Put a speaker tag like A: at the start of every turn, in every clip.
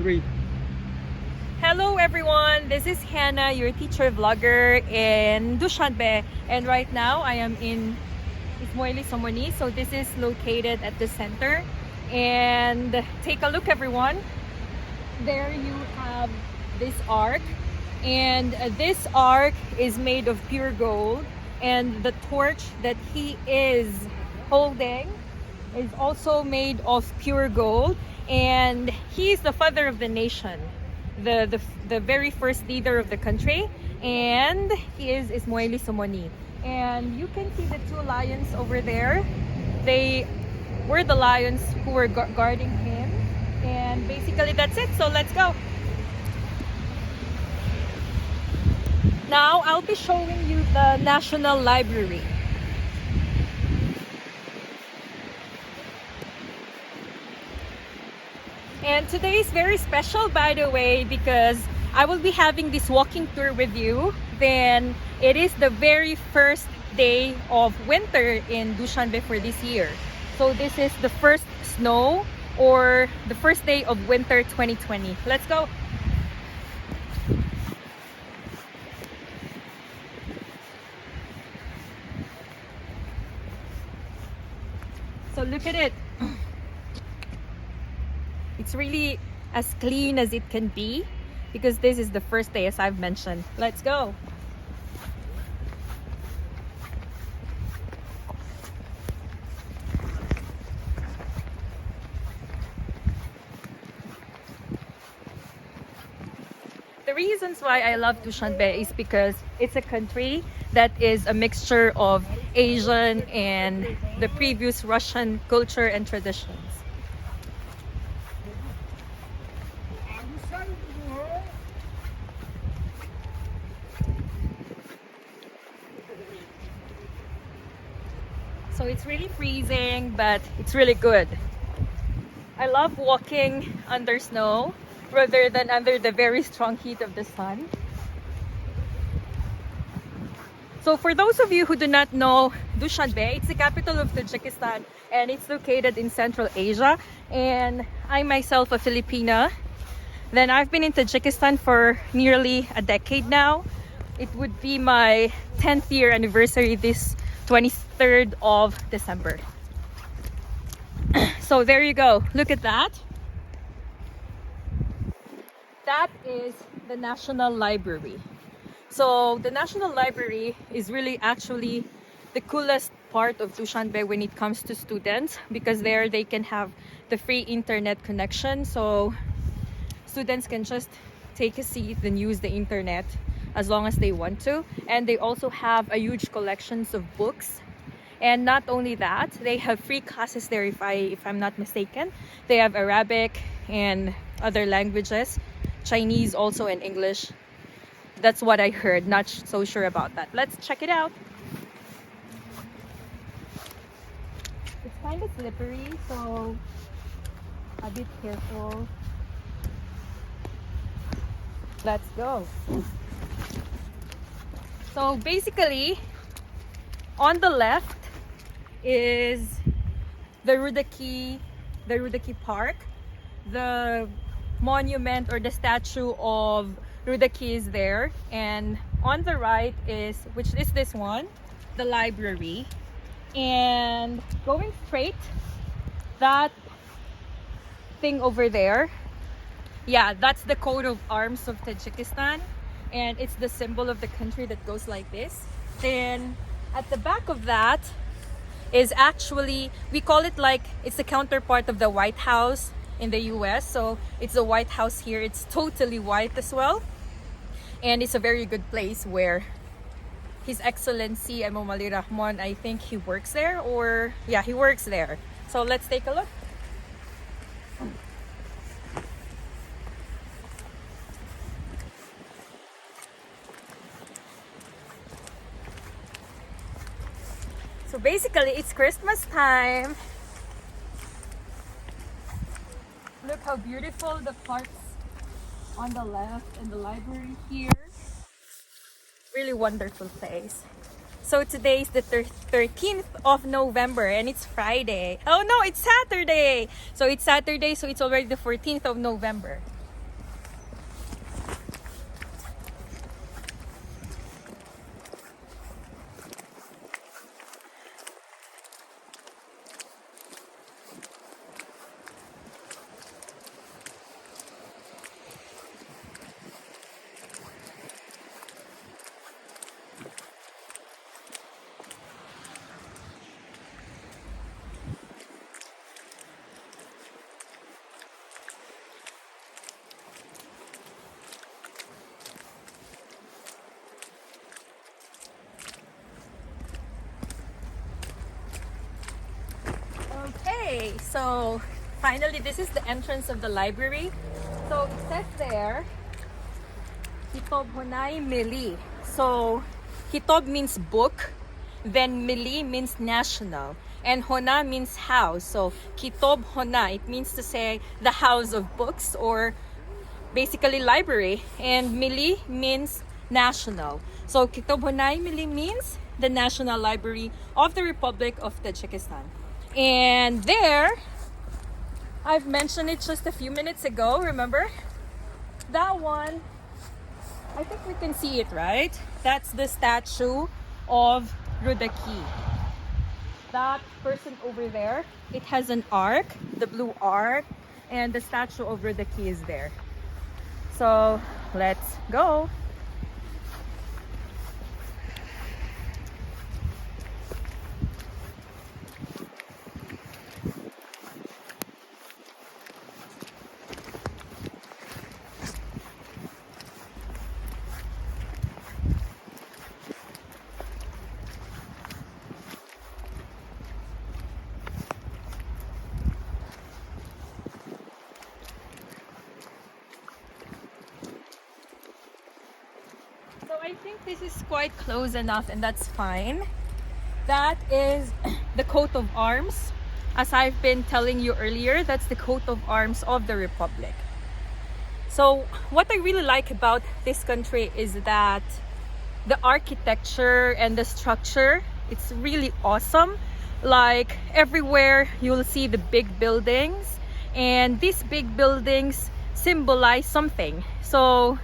A: Three.
B: Hello everyone, this is Hannah, your teacher vlogger in Dushanbe, and right now I am in Ismoil Somoni. So this is located at the center, and take a look everyone. There you have this ark, and this ark is made of pure gold, and the torch that he is holding is also made of pure gold, and he is the father of the nation, the very first leader of the country, and he is Ismoil Somoni. And you can see the two lions over there. They were the lions who were guarding him, and basically that's it. So let's go. Now I'll be showing you the National Library. And today is very special, by the way, because I will be having this walking tour with you. Then it is the very first day of winter in Dushanbe for this year. So this is the first snow, or the first day of winter 2020. Let's go. So look at it. It's really as clean as it can be because this is the first day, as I've mentioned. Let's go. The reasons why I love Dushanbe is because it's a country that is a mixture of Asian and the previous Russian culture and traditions. So it's really freezing, but it's really good. I love walking under snow rather than under the very strong heat of the sun. So for those of you who do not know Dushanbe, it's the capital of Tajikistan, and it's located in Central Asia. And I myself a Filipina. Then I've been in Tajikistan for nearly a decade now. It would be my 10th year anniversary this 23rd of December. So there you go. Look at that. That is the National Library. So the National Library is really actually the coolest part of Dushanbe when it comes to students, because there they can have the free internet connection. So students can just take a seat and use the internet as long as they want to. And they also have a huge collections of books. And not only that, they have free classes there, if I'm not mistaken. They have Arabic and other languages, Chinese also, and English. That's what I heard, not so sure about that. Let's check it out. It's kind of slippery, so a bit careful. Let's go. So basically, on the left is the Rudaki Park. The monument or the statue of Rudaki is there, and on the right is, which is this one, the library. And going straight, that thing over there, yeah, that's the coat of arms of Tajikistan, and it's the symbol of the country that goes like this. Then at the back of that is actually, we call it like, it's the counterpart of the White House in the US. So it's the White House here. It's totally white as well. And it's a very good place where His Excellency Emomali Rahman, I think he works there, or yeah, he works there. So let's take a look. So basically, it's Christmas time. Look how beautiful the parks on the left and the library here. Really wonderful place. So today is the 13th of November and it's Friday. Oh no, it's Saturday. So it's Saturday, so it's already the 14th of November. So finally, this is the entrance of the library. So it says there, Kitob Honai Mili. So Kitob means book, then Mili means national, and Hona means house. So Kitob Hona, it means to say the house of books, or basically library, and Mili means national. So Kitob Honai Mili means the National Library of the Republic of Tajikistan. And there, I've mentioned it just a few minutes ago, remember? That one, I think we can see it, right? That's the statue of Rudaki. That person over there, it has an arc, the blue arc, and the statue of Rudaki is there. So let's go. So I think this is quite close enough, and that's fine. That is the coat of arms. As I've been telling you earlier, that's the coat of arms of the Republic. So what I really like about this country is that the architecture and the structure, it's really awesome. Like everywhere you'll see the big buildings, and these big buildings symbolize something. So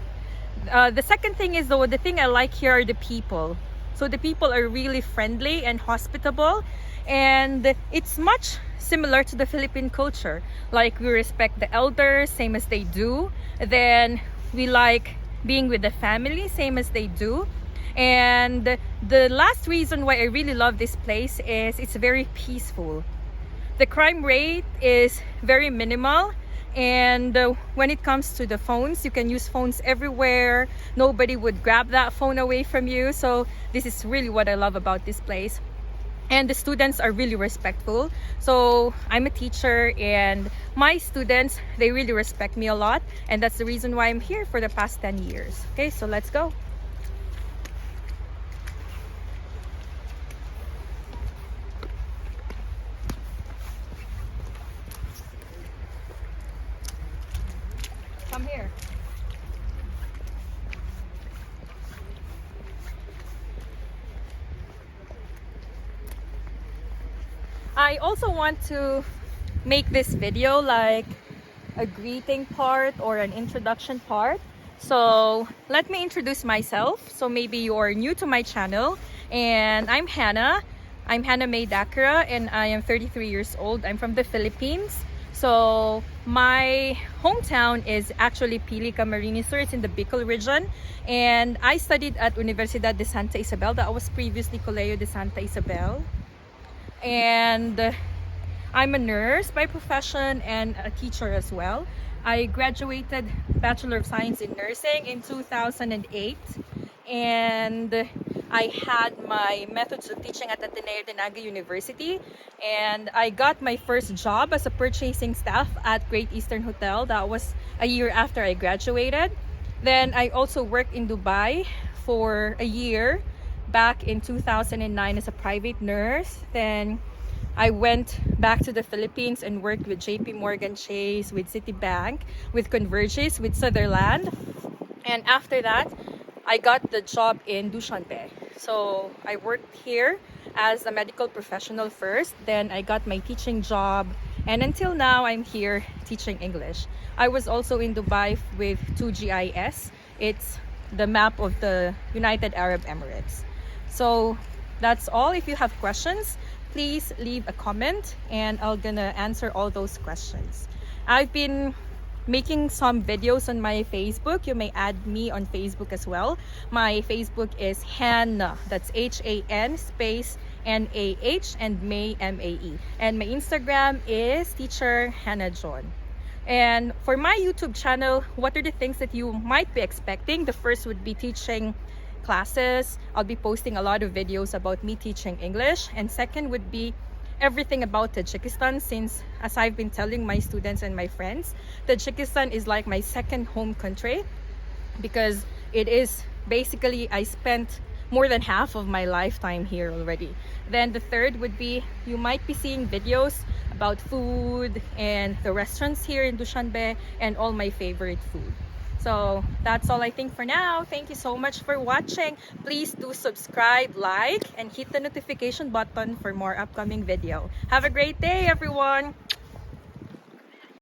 B: the second thing is, though, the thing I like here are the people. So the people are really friendly and hospitable, and it's much similar to the Philippine culture. Like we respect the elders, same as they do. Then we like being with the family, same as they do. And the last reason why I really love this place is it's very peaceful. The crime rate is very minimal. And when it comes to the phones, you can use phones everywhere. Nobody would grab that phone away from you. So this is really what I love about this place. And the students are really respectful. So I'm a teacher, and my students, they really respect me a lot. And that's the reason why I'm here for the past 10 years. Okay, so let's go. Come here. I also want to make this video like a greeting part or an introduction part. So let me introduce myself. So maybe you're new to my channel, and I'm Hannah. I'm Hannah May Dacara, and I am 33 years old. I'm from the Philippines. So my hometown is actually Pili, Camarines Sur. It's in the Bicol region, and I studied at Universidad de Santa Isabel. That was previously Colegio de Santa Isabel. And I'm a nurse by profession and a teacher as well. I graduated Bachelor of Science in Nursing in 2008, and I had my methods of teaching at Ateneo de Naga University, and I got my first job as a purchasing staff at Great Eastern Hotel. That was a year after I graduated. Then I also worked in Dubai for a year back in 2009 as a private nurse. Then I went back to the Philippines and worked with JP Morgan Chase, with Citibank, with Convergys, with Sutherland. And after that, I got the job in Dushanbe. So I worked here as a medical professional first, then I got my teaching job, and until now I'm here teaching English. I was also in Dubai with 2GIS. It's the map of the United Arab Emirates. So that's all. If you have questions, please leave a comment, and I'm gonna answer all those questions. I've been making some videos on my Facebook. You may add me on Facebook as well. My Facebook is Hannah. That's HAN space NAH and May MAE. And my Instagram is Teacher Hannah John. And for my YouTube channel, what are the things that you might be expecting? The first would be teaching classes. I'll be posting a lot of videos about me teaching English. And second would be everything about Tajikistan, since as I've been telling my students and my friends, Tajikistan is like my second home country, because it is basically, I spent more than half of my lifetime here already. Then the third would be, you might be seeing videos about food and the restaurants here in Dushanbe and all my favorite food. So that's all I think for now. Thank you so much for watching. Please do subscribe, like, and hit the notification button for more upcoming video. Have a great day, everyone.